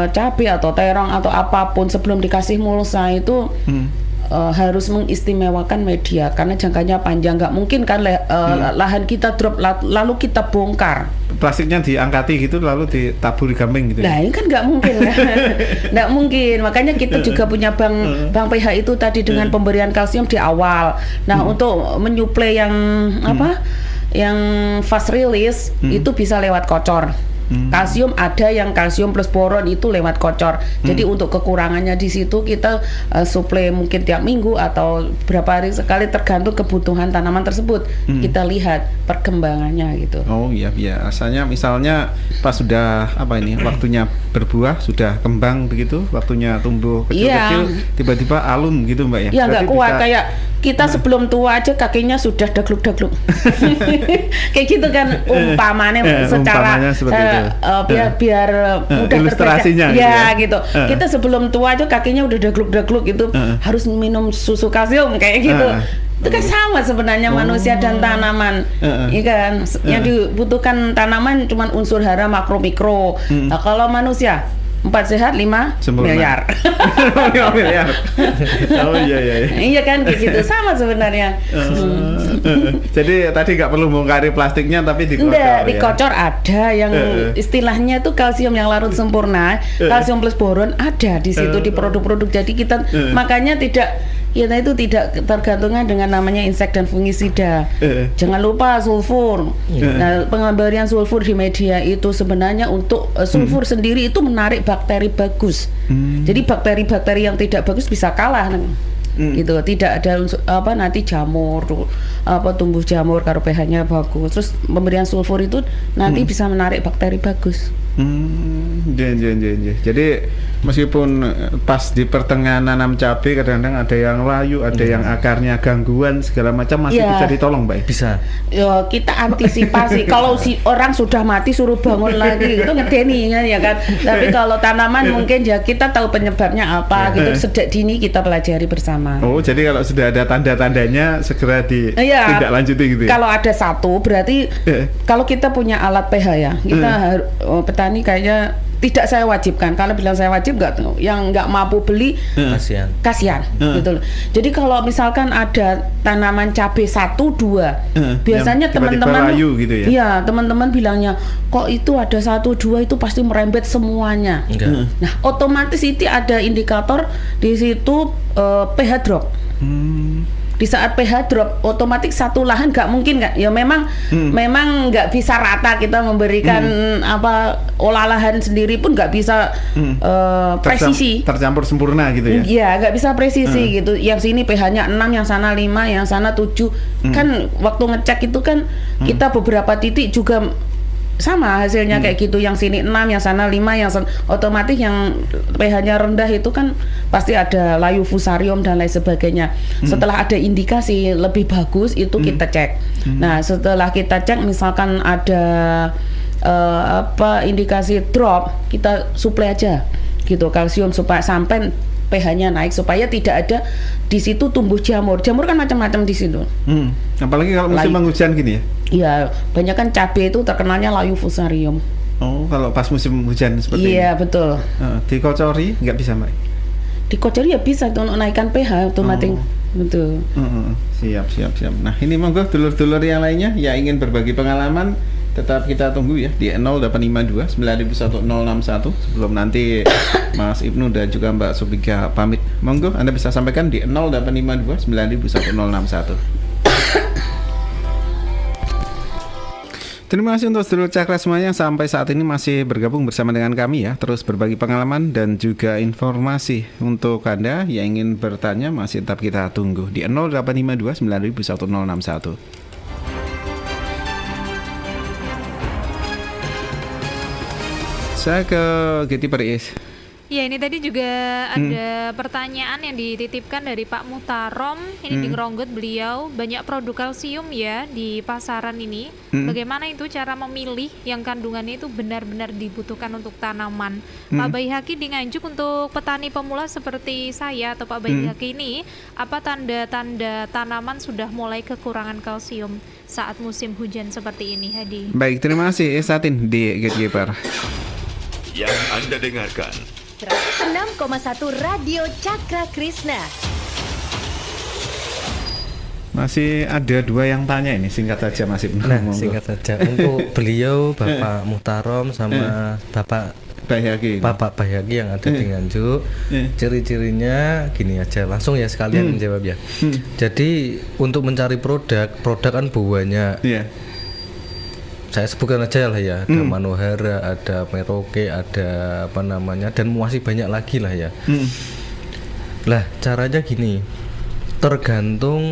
cabai atau terong atau apapun, sebelum dikasih mulsa itu harus mengistimewakan media karena jangkanya panjang. Nggak mungkin kan lahan kita drop lalu kita bongkar. Plastiknya diangkati gitu lalu ditaburi gamping gitu. Nah ini kan nggak mungkin kan? Nggak mungkin. Makanya kita juga punya bank pH itu tadi dengan pemberian kalsium di awal. Nah untuk menyuplai yang yang fast release itu bisa lewat kocor. Kalsium ada yang kalsium plus boron itu lewat kocor. Jadi untuk kekurangannya di situ kita suplai mungkin tiap minggu atau berapa hari sekali tergantung kebutuhan tanaman tersebut. Kita lihat perkembangannya gitu. Oh iya, asalnya misalnya pas sudah waktunya berbuah, sudah kembang begitu, waktunya tumbuh kecil-kecil, tiba-tiba alun gitu Mbak ya. Iya nggak kuat kayak kita sebelum tua aja kakinya sudah dagluk-dagluk. Kayak gitu kan umpamanya secara biar mudah ilustrasinya gitu. Kita sebelum tua aja kakinya udah dagluk-dagluk itu harus minum susu kalsium kayak gitu. Itu kan sama sebenarnya manusia dan tanaman. Iya kan? Yang dibutuhkan tanaman cuma unsur hara makro mikro. Nah, kalau manusia 4 sehat 5 miliar. 5 miliar. Oh iya. Iya kan kayak gitu sama sebenarnya. Jadi tadi nggak perlu bongkari plastiknya tapi dikocor. Enggak, dikocor ada yang istilahnya itu kalsium yang larut sempurna, kalsium plus boron ada di situ di produk-produk. Jadi kita makanya tidak tergantungan dengan namanya insek dan fungisida. Jangan lupa sulfur. Nah, pemberian sulfur di media itu sebenarnya untuk sulfur sendiri itu menarik bakteri bagus. Jadi bakteri-bakteri yang tidak bagus bisa kalah. gitu. Tidak ada nanti jamur tumbuh jamur karo pH-nya bagus. Terus pemberian sulfur itu nanti bisa menarik bakteri bagus. Jadi meskipun pas di pertengahan nanam cabai kadang-kadang ada yang layu, ada yang akarnya gangguan segala macam masih bisa ditolong, Mbak. Bisa. Ya kita antisipasi. Kalau si orang sudah mati suruh bangun lagi itu ngedeni ya kan. Tapi kalau tanaman mungkin ya kita tahu penyebabnya apa gitu. Sejak dini kita pelajari bersama. Oh, jadi kalau sudah ada tanda-tandanya segera ditindaklanjuti gitu ya. Kalau ada satu berarti kalau kita punya alat pH ya, kita petani kayaknya tidak saya wajibkan. Kalau bilang saya wajib yang nggak mampu beli kasihan gitu loh. Jadi kalau misalkan ada tanaman cabai 1, 2 biasanya teman-teman gitu ya? Iya, teman-teman bilangnya kok itu ada 1, 2 itu pasti merembet semuanya. Nah, otomatis itu ada indikator di situ pH drop. Di saat pH drop, otomatis satu lahan nggak mungkin kan? Ya memang nggak bisa rata kita memberikan olah lahan sendiri pun nggak bisa presisi. Tercampur sempurna gitu ya? Iya, nggak bisa presisi gitu. Yang sini pH-nya 6, yang sana 5, yang sana 7. Kan waktu ngecek itu kan kita beberapa titik juga sama hasilnya kayak gitu, yang sini 6, yang sana 5, otomatis yang pH-nya rendah itu kan pasti ada layu fusarium dan lain sebagainya. Setelah ada indikasi lebih bagus itu kita cek. Nah, setelah kita cek misalkan ada indikasi drop, kita suplai aja gitu kalsium supaya sampai pH-nya naik supaya tidak ada di situ tumbuh jamur. Jamur kan macam-macam di situ. Apalagi kalau musim penghujan gini ya? Iya, banyak kan cabai itu terkenalnya layu fusarium. Oh, kalau pas musim hujan seperti ini? Iya, betul. Dikocori nggak bisa, Mbak? Dikocori ya bisa untuk naikkan pH otomatis. Betul. Siap. Nah, ini monggo dulur-dulur yang lainnya yang ingin berbagi pengalaman tetap kita tunggu ya di 0852 901061 sebelum nanti Mas Ibnu dan juga Mbak Subika pamit. Monggo Anda bisa sampaikan di 0852 901061. Terima kasih untuk seluruh Cakra semuanya yang sampai saat ini masih bergabung bersama dengan kami ya. Terus berbagi pengalaman dan juga informasi. Untuk Anda yang ingin bertanya masih tetap kita tunggu di 0852 901061. Saya ke Giti Peris. Ya, ini tadi juga ada pertanyaan yang dititipkan dari Pak Mutarom. Ini di Ngeronggot, beliau banyak produk kalsium ya di pasaran ini. Bagaimana itu cara memilih yang kandungannya itu benar-benar dibutuhkan untuk tanaman? Pak Bayi Haki di Nganjuk, untuk petani pemula seperti saya atau Pak Bayi Haki ini, apa tanda-tanda tanaman sudah mulai kekurangan kalsium saat musim hujan seperti ini, Hadi? Baik, terima kasih Satin di Gatekeeper. Yang Anda dengarkan 106,1 Radio Cakra Krishna. Masih ada dua yang tanya ini, singkat saja Mas Ibnu. Nah, singkat saja. Untuk beliau Bapak Mutarom sama Bapak Bayhaki. Bapak Bayhaki yang ada di Nganjuk. Ciri-cirinya gini aja, langsung ya sekalian menjawab ya. Jadi untuk mencari produk kan banyak. Saya sebutkan aja lah ya, ada Manohara, ada Merauke, ada apa namanya, dan masih banyak lagi lah ya. Lah caranya gini, tergantung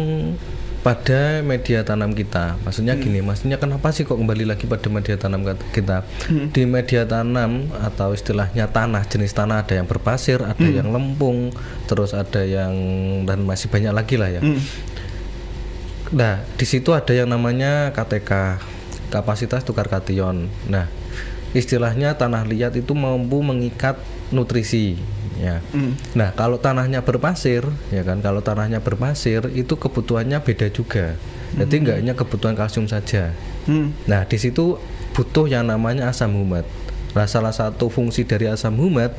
pada media tanam kita. Maksudnya gini, maksudnya kenapa sih kok kembali lagi pada media tanam kita? Di media tanam atau istilahnya tanah, jenis tanah ada yang berpasir, ada yang lempung, terus ada yang dan masih banyak lagi lah ya. Nah di situ ada yang namanya KTK, kapasitas tukar kation. Nah, istilahnya tanah liat itu mampu mengikat nutrisi, ya. Nah, kalau tanahnya berpasir, ya kan, kalau tanahnya berpasir itu kebutuhannya beda juga. Jadi nggak hanya kebutuhan kalsium saja. Nah, di situ butuh yang namanya asam humat. Nah, salah satu fungsi dari asam humat,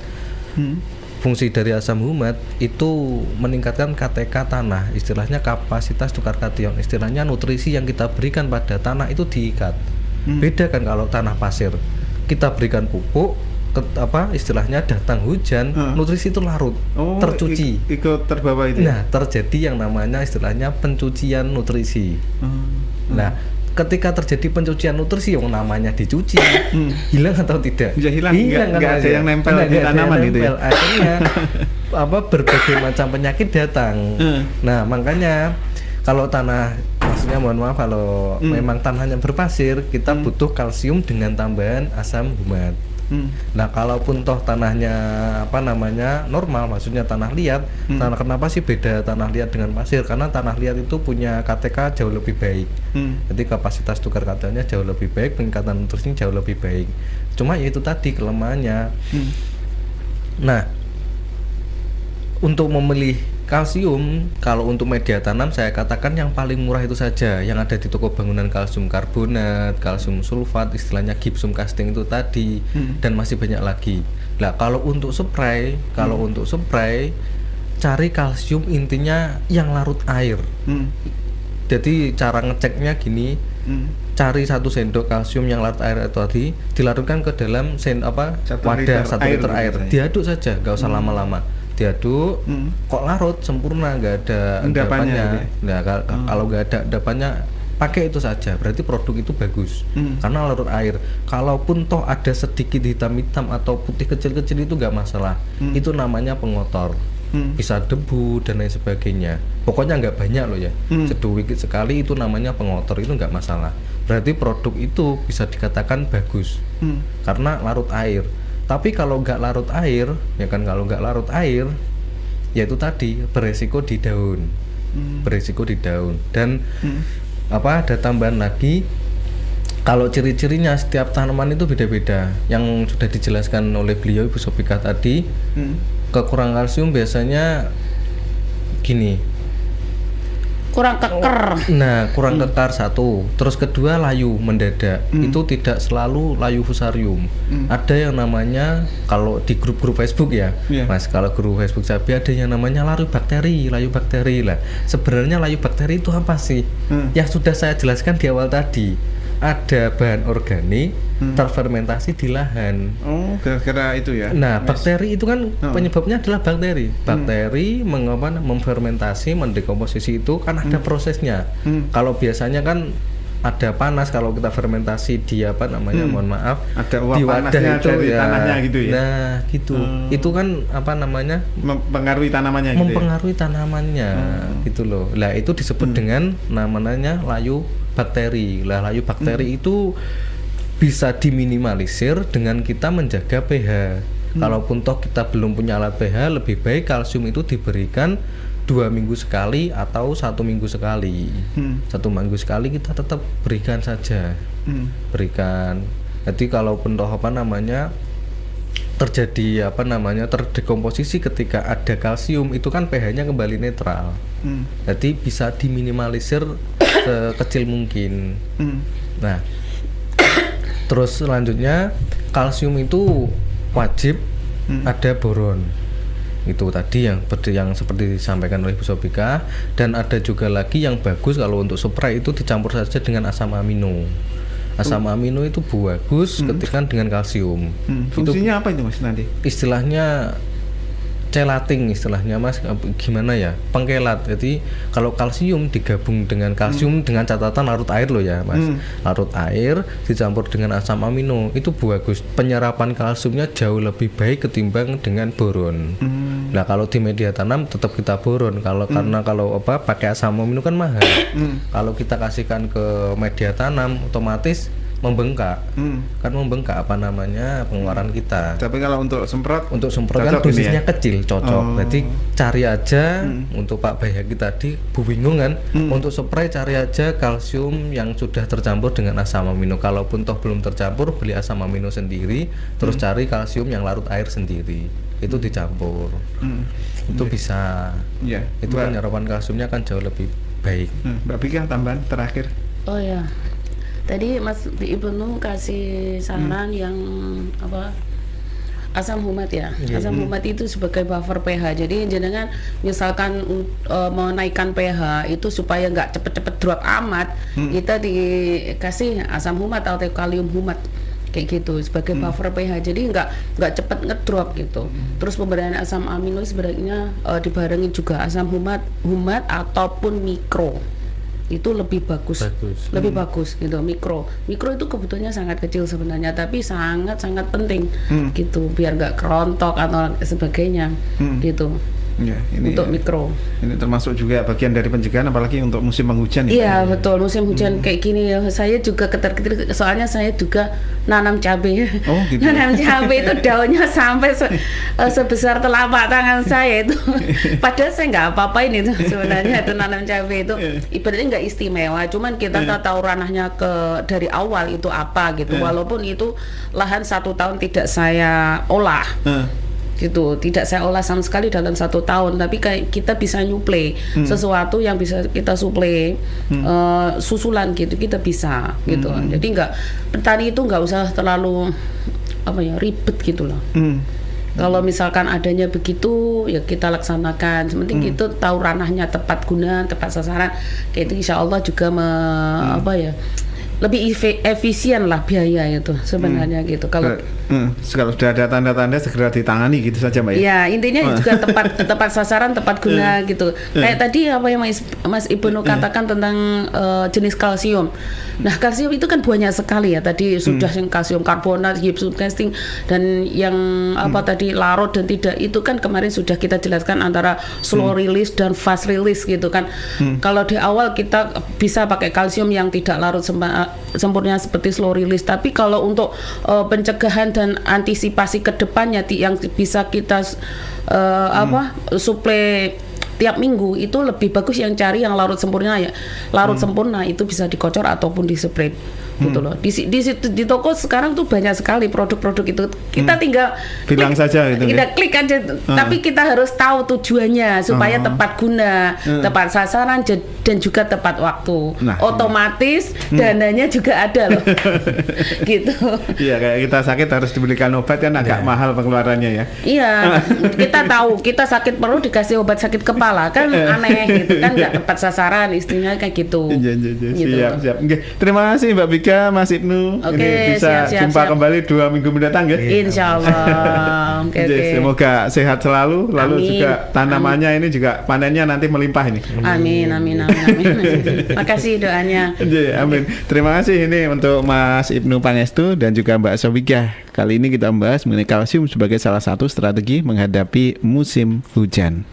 itu meningkatkan KTK tanah, istilahnya kapasitas tukar kation, istilahnya nutrisi yang kita berikan pada tanah itu diikat. Beda kan kalau tanah pasir, kita berikan pupuk, istilahnya datang hujan, nutrisi itu larut, tercuci, ikut terbawa itu. Nah, terjadi yang namanya istilahnya pencucian nutrisi. Nah, ketika terjadi pencucian nutrisi yang namanya dicuci, hilang atau tidak? Ya hilang kan, nggak ada Mas, yang nempel Nggak di ada tanaman yang gitu ya. nempel. Akhirnya berbagai macam penyakit datang. Nah, makanya kalau tanah, maksudnya mohon maaf kalau memang tanahnya berpasir, kita butuh kalsium dengan tambahan asam humat. Nah, kalaupun toh tanahnya normal, maksudnya tanah liat, tanah, kenapa sih beda tanah liat dengan pasir? Karena tanah liat itu punya KTK jauh lebih baik. Jadi kapasitas tukar katanya jauh lebih baik, peningkatan nutrisinya jauh lebih baik. Cuma ya itu tadi kelemahannya. Nah, untuk memilih kalsium, kalau untuk media tanam saya katakan yang paling murah itu saja yang ada di toko bangunan, kalsium karbonat, kalsium sulfat, istilahnya gypsum casting itu tadi, dan masih banyak lagi. Nah, kalau untuk spray, cari kalsium intinya yang larut air. Jadi cara ngeceknya gini, cari 1 sendok kalsium yang larut air itu tadi, dilarutkan ke dalam wadah 1 liter air, diaduk saja, nggak usah lama-lama. Diaduk, kok larut sempurna, nggak ada endapannya. Nah, kalau nggak ada endapannya, pakai itu saja, berarti produk itu bagus. Karena larut air. Kalaupun toh ada sedikit hitam-hitam atau putih kecil-kecil itu nggak masalah. Itu namanya pengotor. Bisa debu dan lain sebagainya. Pokoknya nggak banyak loh ya. Sedikit sekali itu namanya pengotor, itu nggak masalah. Berarti produk itu bisa dikatakan bagus. Karena larut air. Tapi kalau nggak larut air, ya kan, kalau nggak larut air, ya itu tadi beresiko di daun, dan ada tambahan lagi. Kalau ciri-cirinya setiap tanaman itu beda-beda. Yang sudah dijelaskan oleh beliau Ibu Sofika tadi, kekurangan kalsium biasanya gini. Kurang keker. Nah, kurang kekar satu. Terus kedua, layu mendadak. Itu tidak selalu layu fusarium. Ada yang namanya, kalau di grup-grup Facebook ya, Mas, kalau grup Facebook Sabi ada yang namanya layu bakteri lah. Sebenarnya layu bakteri itu apa sih? Yang sudah saya jelaskan di awal tadi. Ada bahan organik terfermentasi di lahan. Oh, gara-gara itu ya. Nah, bakteri itu kan penyebabnya adalah bakteri. Bakteri memfermentasi, mendekomposisi itu kan ada prosesnya. Kalau biasanya kan ada panas, kalau kita fermentasi di mohon maaf, ada uap di wadah panasnya itu dari ya. tanahnya gitu ya. Nah, gitu. Itu kan mempengaruhi tanamannya gitu. Mempengaruhi tanamannya gitu loh. Lah itu disebut dengan namanya layu bakteri. Lah layu bakteri itu bisa diminimalisir dengan kita menjaga pH. Kalaupun toh kita belum punya alat pH, lebih baik kalsium itu diberikan 2 minggu sekali atau 1 minggu sekali. 1 minggu sekali kita tetap berikan saja. Berikan. Jadi kalaupun toh terjadi terdekomposisi ketika ada kalsium, itu kan pH-nya kembali netral. Jadi bisa diminimalisir sekecil mungkin. Nah, terus selanjutnya kalsium itu wajib ada boron. Itu tadi yang seperti disampaikan oleh Bu Sofika. Dan ada juga lagi yang bagus kalau untuk spray itu dicampur saja dengan asam amino. Asam amino itu bagus ketika dengan kalsium. Fungsinya apa itu Mas nanti? Istilahnya chelating, Mas, gimana ya, pengkelat. Jadi kalau kalsium digabung dengan kalsium dengan catatan larut air loh ya Mas, larut air dicampur dengan asam amino itu bagus, penyerapan kalsiumnya jauh lebih baik ketimbang dengan boron. Nah kalau di media tanam tetap kita boron, karena kalau pakai asam amino kan mahal. Kalau kita kasihkan ke media tanam otomatis membengkak, kan membengkak pengeluaran kita. Tapi kalau untuk semprot kan dosisnya kecil, cocok. Jadi cari aja untuk Pak Bayhaki tadi, Bu bingung kan, untuk spray cari aja kalsium yang sudah tercampur dengan asam amino. Kalaupun toh belum tercampur, beli asam amino sendiri, terus cari kalsium yang larut air sendiri, itu dicampur. Itu bisa. Itu penyerapan kalsiumnya kan jauh lebih baik. Mbak Bika, tambahan terakhir. Oh ya. Tadi Mas Ibnu kasih saran yang asam humat ya. Asam humat itu sebagai buffer pH. Jadi jenengan misalkan menaikkan pH itu supaya nggak cepet-cepet drop amat, kita dikasih asam humat atau kalium humat kayak gitu sebagai buffer pH. Jadi nggak cepet ngedrop gitu. Terus pemberian asam amino sebenarnya dibarengi juga asam humat ataupun mikro. itu lebih bagus. Lebih bagus gitu. Mikro itu kebutuhannya sangat kecil sebenarnya, tapi sangat penting gitu, biar nggak kerontok atau sebagainya gitu. Ya, ini untuk mikro. Ini termasuk juga bagian dari pencegahan, apalagi untuk musim penghujan. Iya betul, musim hujan kayak gini ya. Saya juga ketar-ketir, soalnya saya juga nanam cabai. Oh gitu. Nanam cabai itu daunnya sampai sebesar telapak tangan saya itu. Padahal saya nggak apa-apain itu sebenarnya itu nanam cabai itu ibaratnya nggak istimewa. Cuman kita tahu ranahnya dari awal itu apa gitu. Walaupun itu lahan 1 tahun tidak saya olah. Gitu, tidak saya olah sama sekali dalam 1 tahun, tapi kayak kita bisa nyuplai sesuatu yang bisa kita suplai susulan gitu, kita bisa gitu. Jadi petani itu nggak usah terlalu ribet gitu loh. Kalau misalkan adanya begitu ya kita laksanakan, sementing itu tahu ranahnya, tepat guna, tepat sasaran, kayak itu insya Allah juga lebih efisien lah biaya itu sebenarnya gitu. Kalau sudah ada tanda-tanda segera ditangani gitu saja Mbak ya. Ya intinya juga tepat sasaran, tepat guna gitu. Kayak tadi apa yang Mas Ibnu katakan tentang jenis kalsium. Nah kalsium itu kan banyak sekali ya. Tadi sudah yang kalsium karbonat, gypsum casting, dan yang tadi larut dan tidak, itu kan kemarin sudah kita jelaskan antara slow release dan fast release gitu kan. Kalau di awal kita bisa pakai kalsium yang tidak larut sempurna seperti slow release, tapi kalau untuk pencegahan dan antisipasi ke depannya yang bisa kita suplai tiap minggu, itu lebih bagus yang cari yang larut sempurna ya. Larut sempurna itu bisa dikocor ataupun disepray gitu loh. Di toko sekarang tuh banyak sekali produk-produk itu. Kita tinggal bilang saja gitu. Kita klik aja, tapi kita harus tahu tujuannya supaya tepat guna, tepat sasaran dan juga tepat waktu. Nah, otomatis dananya juga ada loh. Gitu. Iya, kayak kita sakit harus diberikan obat kan agak mahal pengeluarannya ya. Iya, kita tahu kita sakit perlu dikasih obat sakit kepala kan aneh gitu kan, nggak tepat sasaran istrinya kayak gitu. Iya, gitu. Siap. Oke, terima kasih Mbak Bika, Mas Ibnu. Oke, ini bisa siap. jumpa kembali 2 minggu mendatang ya. Insya Allah. Oke. Semoga sehat selalu, lalu Amin. juga tanamannya ini juga panennya nanti melimpah ini. Amin. Makasih doanya. Amin. Terima kasih ini untuk Mas Ibnu Pangestu dan juga Mbak Sobika. Kali ini kita membahas mengenai kalsium sebagai salah satu strategi menghadapi musim hujan.